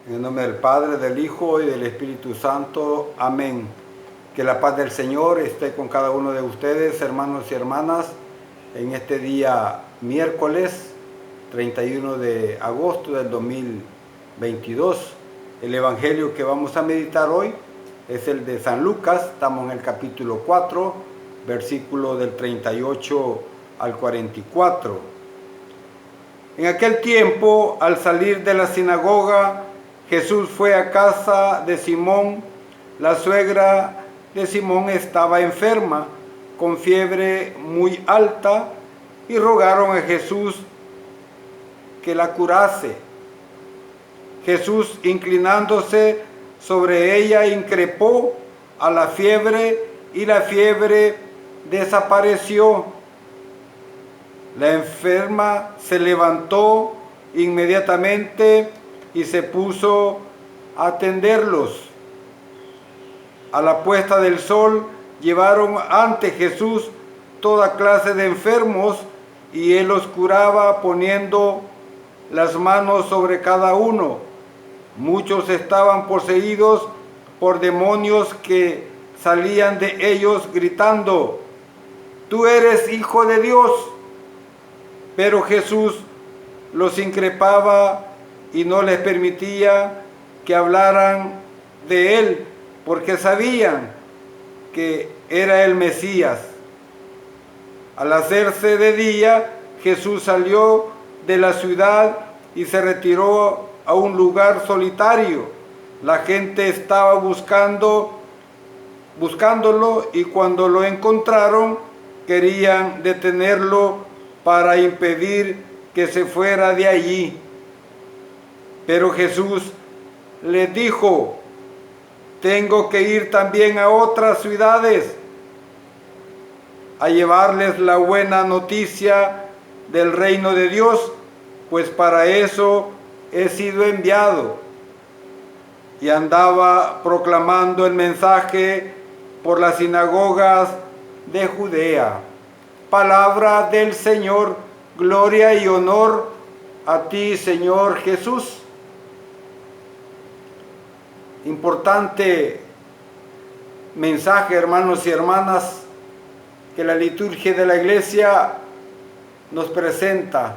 En el nombre del Padre, del Hijo y del Espíritu Santo. Amén. Que la paz del Señor esté con cada uno de ustedes, hermanos y hermanas, en este día miércoles 31 de agosto del 2022. El Evangelio que vamos a meditar hoy es el de San Lucas. Estamos en el capítulo 4, versículo del 38 al 44. En aquel tiempo, al salir de la sinagoga, Jesús fue a casa de Simón. La suegra de Simón estaba enferma, con fiebre muy alta, y rogaron a Jesús que la curase. Jesús, inclinándose sobre ella, increpó a la fiebre, y la fiebre desapareció. La enferma se levantó inmediatamente y se puso a atenderlos. A la puesta del sol llevaron ante Jesús toda clase de enfermos, y él los curaba poniendo las manos sobre cada uno. Muchos estaban poseídos por demonios que salían de ellos gritando: «Tú eres Hijo de Dios». Pero Jesús los increpaba y no les permitía que hablaran de él, porque sabían que era el Mesías. Al hacerse de día, Jesús salió de la ciudad y se retiró a un lugar solitario. La gente estaba buscándolo, y cuando lo encontraron, querían detenerlo para impedir que se fuera de allí. Pero Jesús les dijo: «Tengo que ir también a otras ciudades a llevarles la buena noticia del reino de Dios, pues para eso he sido enviado». Y andaba proclamando el mensaje por las sinagogas de Judea. Palabra del Señor. Gloria y honor a ti, Señor Jesús. Importante mensaje, hermanos y hermanas, que la liturgia de la Iglesia nos presenta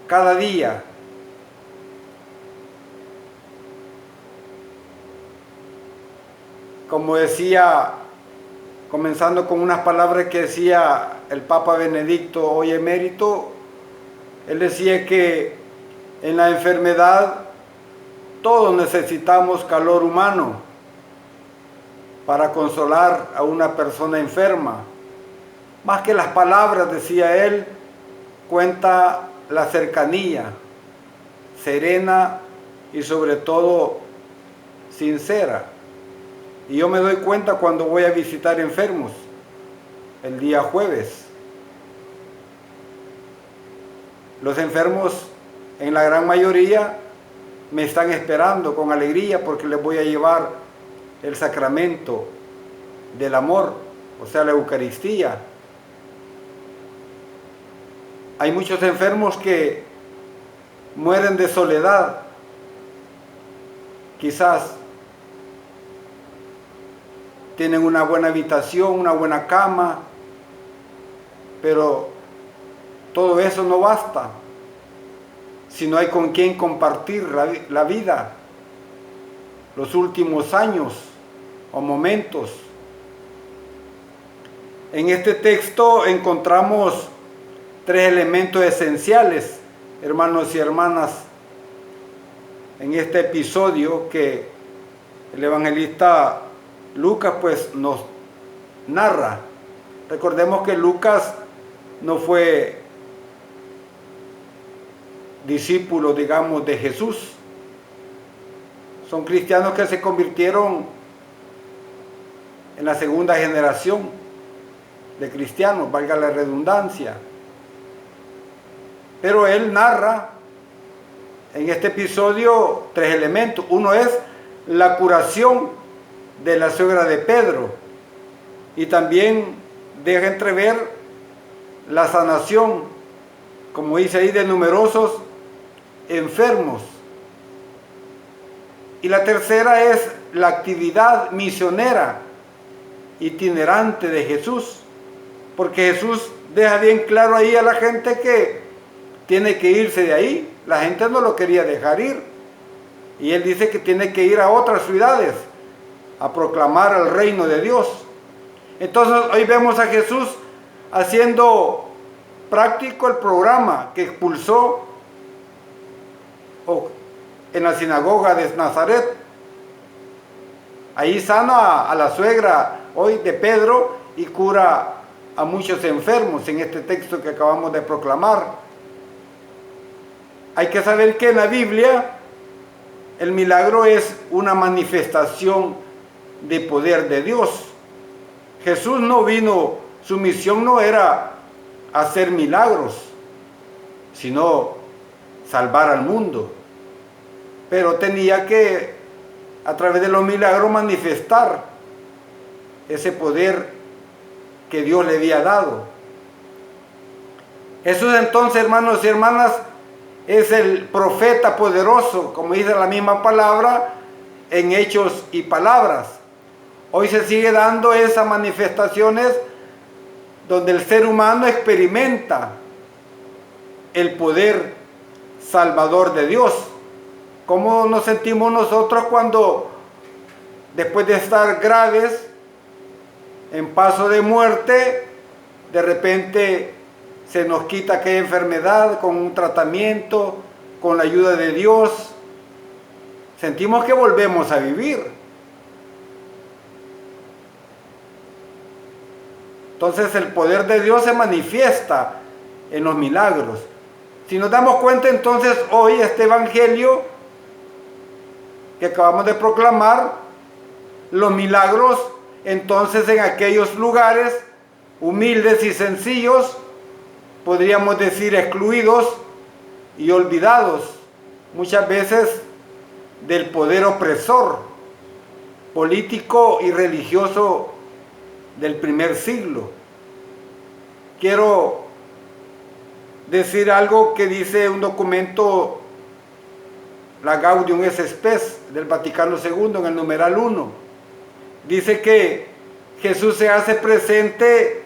cada día. Como decía, comenzando con unas palabras que decía el Papa Benedicto, hoy emérito, él decía que en la enfermedad todos necesitamos calor humano para consolar a una persona enferma. Más que las palabras, decía él, cuenta la cercanía, serena y sobre todo sincera. Y yo me doy cuenta cuando voy a visitar enfermos, el día jueves. Los enfermos, en la gran mayoría, me están esperando con alegría porque les voy a llevar el sacramento del amor, o sea, la Eucaristía. Hay muchos enfermos que mueren de soledad, quizás tienen una buena habitación, una buena cama, pero todo eso no basta si no hay con quien compartir la vida, los últimos años o momentos. En este texto encontramos tres elementos esenciales, hermanos y hermanas, en este episodio que el evangelista Lucas pues nos narra. Recordemos que Lucas no fue discípulo, digamos, de Jesús. Son cristianos que se convirtieron en la segunda generación de cristianos, valga la redundancia. Pero él narra en este episodio tres elementos. Uno es la curación de la suegra de Pedro, y también deja entrever la sanación, como dice ahí, de numerosos enfermos. Y la tercera es la actividad misionera itinerante de Jesús, porque Jesús deja bien claro ahí a la gente que tiene que irse de ahí. La gente no lo quería dejar ir, y él dice que tiene que ir a otras ciudades a proclamar el reino de Dios. Entonces hoy vemos a Jesús haciendo práctico el programa que expulsó en la sinagoga de Nazaret. Ahí sana a la suegra hoy de Pedro y cura a muchos enfermos en este texto que acabamos de proclamar. Hay que saber que en la Biblia el milagro es una manifestación de poder de Dios. Jesús no vino, su misión no era hacer milagros, sino salvar al mundo. Pero tenía que, a través de los milagros, manifestar ese poder que Dios le había dado. Jesús entonces, hermanos y hermanas, es el profeta poderoso, como dice la misma palabra, en hechos y palabras. Hoy se sigue dando esas manifestaciones donde el ser humano experimenta el poder salvador de Dios. ¿Cómo nos sentimos nosotros cuando, después de estar graves, en paso de muerte, de repente se nos quita aquella enfermedad con un tratamiento, con la ayuda de Dios? Sentimos que volvemos a vivir. Entonces el poder de Dios se manifiesta en los milagros. Si nos damos cuenta entonces hoy este evangelio que acabamos de proclamar, los milagros entonces en aquellos lugares humildes y sencillos, podríamos decir excluidos y olvidados muchas veces del poder opresor político y religioso del primer siglo. Quiero decir algo que dice un documento, la Gaudium et Spes del Vaticano II, en el numeral 1. Dice que Jesús se hace presente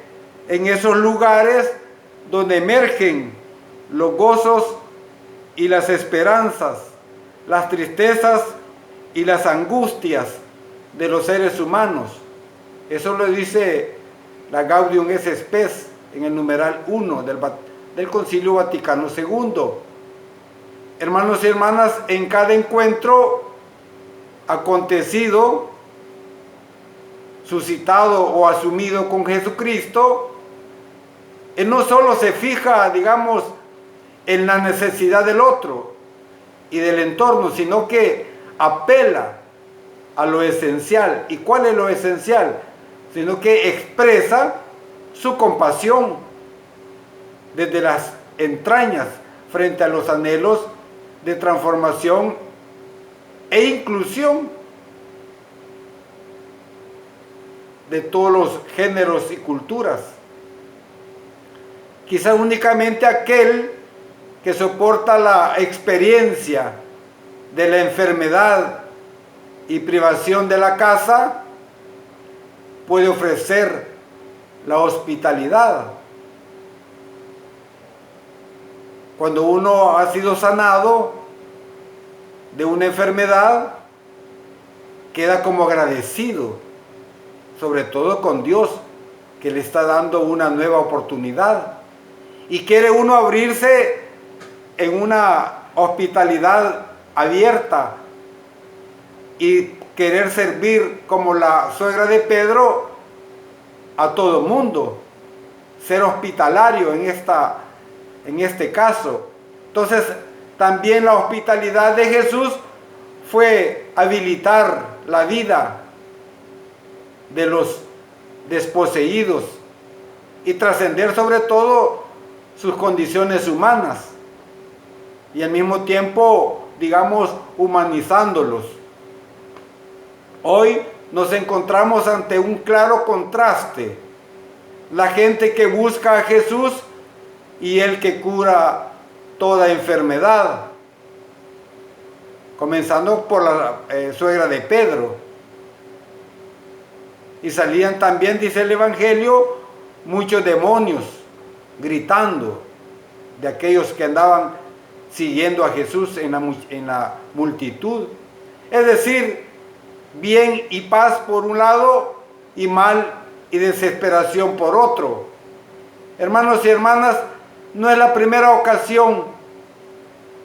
en esos lugares donde emergen los gozos y las esperanzas, las tristezas y las angustias de los seres humanos. Eso lo dice la Gaudium et Spes en el numeral 1 del Concilio Vaticano II. Hermanos y hermanas, en cada encuentro acontecido, suscitado o asumido con Jesucristo, Él no solo se fija, digamos, en la necesidad del otro y del entorno, sino que apela a lo esencial. ¿Y cuál es lo esencial? Sino que expresa su compasión desde las entrañas frente a los anhelos de transformación e inclusión de todos los géneros y culturas. Quizá únicamente aquel que soporta la experiencia de la enfermedad y privación de la casa puede ofrecer la hospitalidad. Cuando uno ha sido sanado de una enfermedad, queda como agradecido, sobre todo con Dios, que le está dando una nueva oportunidad. Y quiere uno abrirse en una hospitalidad abierta y querer servir como la suegra de Pedro a todo mundo, ser hospitalario en este caso. Entonces, también la hospitalidad de Jesús fue habilitar la vida de los desposeídos y trascender sobre todo sus condiciones humanas y al mismo tiempo, digamos, humanizándolos. Hoy nos encontramos ante un claro contraste: la gente que busca a Jesús y el que cura toda enfermedad. comenzando por la suegra de Pedro. Y salían también, dice el Evangelio, muchos demonios gritando de aquellos que andaban siguiendo a Jesús en la multitud. Es decir, bien y paz por un lado y mal y desesperación por otro. Hermanos y hermanas, no es la primera ocasión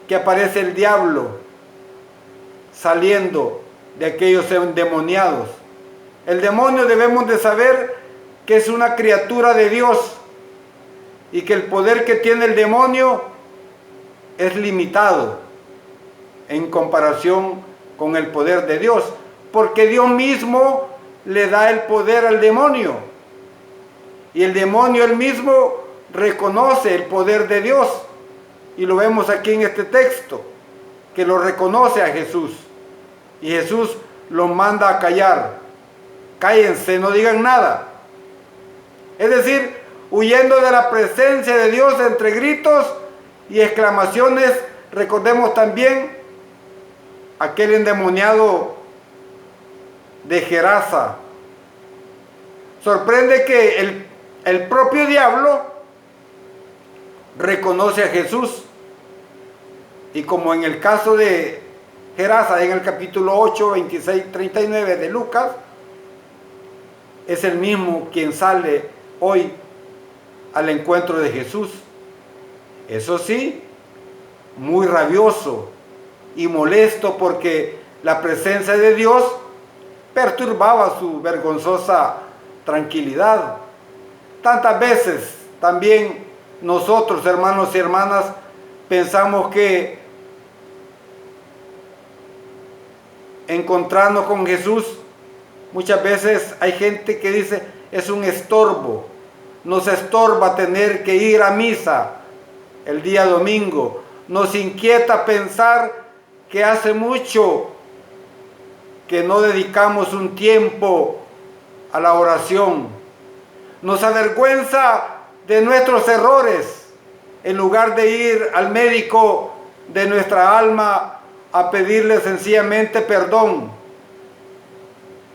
que aparece el diablo saliendo de aquellos endemoniados. El demonio, debemos de saber que es una criatura de Dios y que el poder que tiene el demonio es limitado en comparación con el poder de Dios, porque Dios mismo le da el poder al demonio y el demonio él mismo reconoce el poder de Dios, y lo vemos aquí en este texto, que lo reconoce a Jesús, y Jesús los manda a callar. Cállense, no digan nada. Es decir, huyendo de la presencia de Dios entre gritos y exclamaciones. Recordemos también aquel endemoniado de Gerasa. Sorprende que el propio diablo reconoce a Jesús, y como en el caso de Gerasa, en el capítulo 8, 26, 39 de Lucas, es el mismo quien sale hoy al encuentro de Jesús. Eso sí, muy rabioso y molesto, porque la presencia de Dios perturbaba su vergonzosa tranquilidad. Tantas veces también nosotros, hermanos y hermanas, pensamos que encontrarnos con Jesús, muchas veces hay gente que dice, es un estorbo, nos estorba tener que ir a misa el día domingo, nos inquieta pensar que hace mucho que no dedicamos un tiempo a la oración, nos avergüenza de nuestros errores, en lugar de ir al médico de nuestra alma a pedirle sencillamente perdón.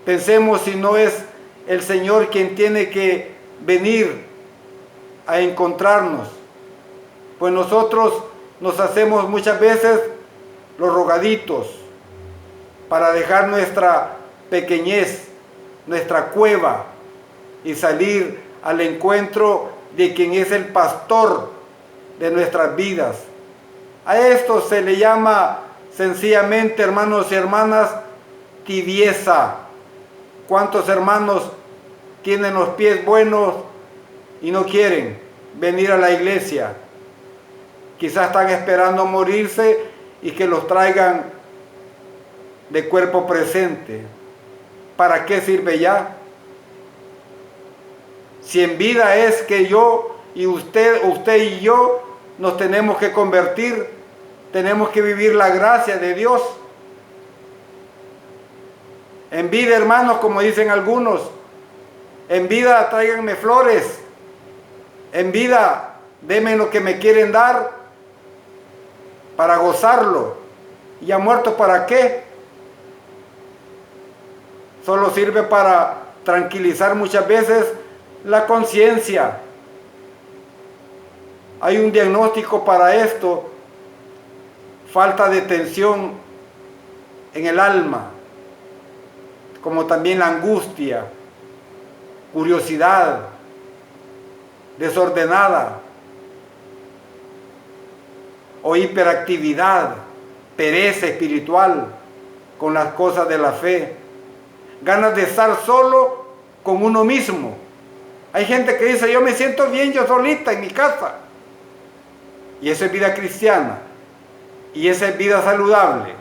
Pensemos si no es el Señor quien tiene que venir a encontrarnos, pues nosotros nos hacemos muchas veces los rogaditos para dejar nuestra pequeñez, nuestra cueva, y salir al encuentro de quien es el pastor de nuestras vidas. A esto se le llama sencillamente, hermanos y hermanas, tibieza. ¿Cuántos hermanos tienen los pies buenos y no quieren venir a la iglesia? Quizás están esperando morirse y que los traigan de cuerpo presente. ¿Para qué sirve ya? Si en vida es que yo y usted y yo nos tenemos que convertir, tenemos que vivir la gracia de Dios. En vida, hermanos, como dicen algunos, en vida tráiganme flores, en vida denme lo que me quieren dar para gozarlo, y ya muerto, ¿para qué? Solo sirve para tranquilizar muchas veces la conciencia. Hay un diagnóstico para esto: falta de tensión en el alma, como también la angustia, curiosidad desordenada o hiperactividad, pereza espiritual con las cosas de la fe, ganas de estar solo con uno mismo. Hay gente que dice, yo me siento bien yo solita en mi casa, y eso es vida cristiana, y esa es vida saludable.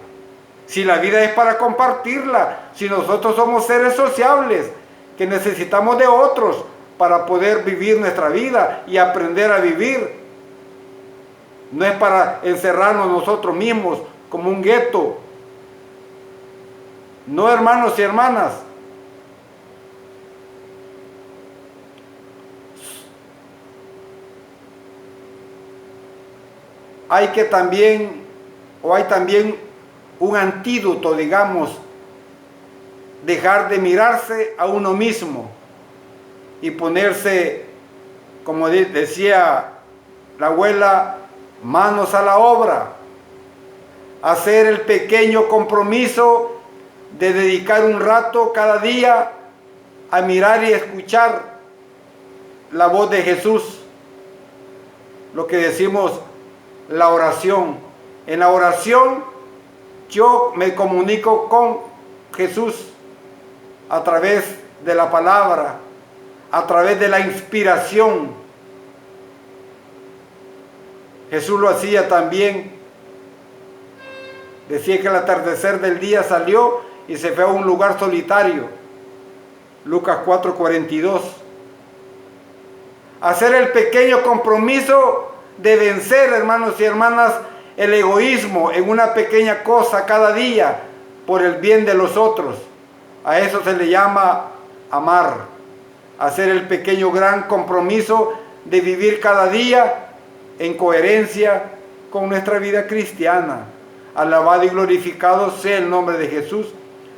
Si la vida es para compartirla, si nosotros somos seres sociables, que necesitamos de otros para poder vivir nuestra vida y aprender a vivir, no es para encerrarnos nosotros mismos como un gueto. No, hermanos y hermanas. Hay también un antídoto, digamos, dejar de mirarse a uno mismo y ponerse, como decía la abuela, manos a la obra, hacer el pequeño compromiso de dedicar un rato cada día a mirar y escuchar la voz de Jesús, lo que decimos la oración. En la oración yo me comunico con Jesús a través de la palabra, a través de la inspiración. Jesús lo hacía también. Decía que al atardecer del día salió y se fue a un lugar solitario. Lucas 4:42. Hacer el pequeño compromiso de vencer, hermanos y hermanas, el egoísmo en una pequeña cosa cada día por el bien de los otros. A eso se le llama amar. Hacer el pequeño gran compromiso de vivir cada día en coherencia con nuestra vida cristiana. Alabado y glorificado sea el nombre de Jesús,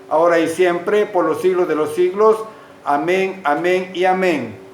ahora y siempre, por los siglos de los siglos. Amén, amén y amén.